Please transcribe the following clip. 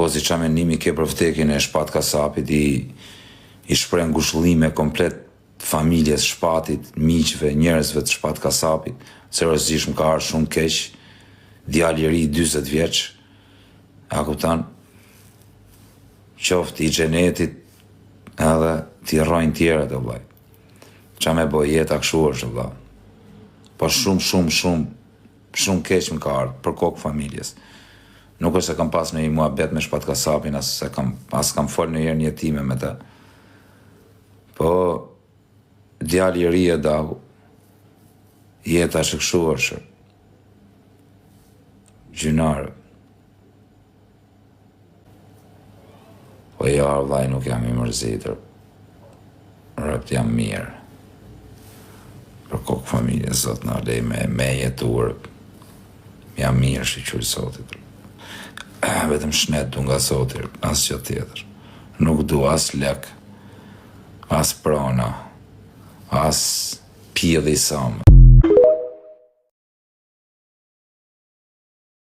Kozi qa menimi ke për vdekjen e Shpat Kasapit, i shpreh ngushëllime komplet familjes Shpatit, miqve, njerëzve të Shpat Kasapit, seriozisht më ka ardhur shumë keq, djali i ri 40 vjeç, a kupton? Qoftë i xhenetit edhe t'i rrojnë tjerët o vllai. Qa me boj jeta kështu është o vllai. Po shumë keq më ka ardhur për kokë familjes. Nuk është se kam pas në i muhabet me Shpat Kasapin, as kam folë në herë një jetime me ta. Po, djali i ri e dau, jeta është kështu është. Gjynare. Po ja, vllai, nuk jam i mërzitur. Rëpt jam mirë. Për kokë familje, zot në lej me jetur. Jam mirë, shiqur Zotit. Vetëm shnet du nga Zoti, as që tjetër. Nuk du as lek, as prona, as pjedhi samë.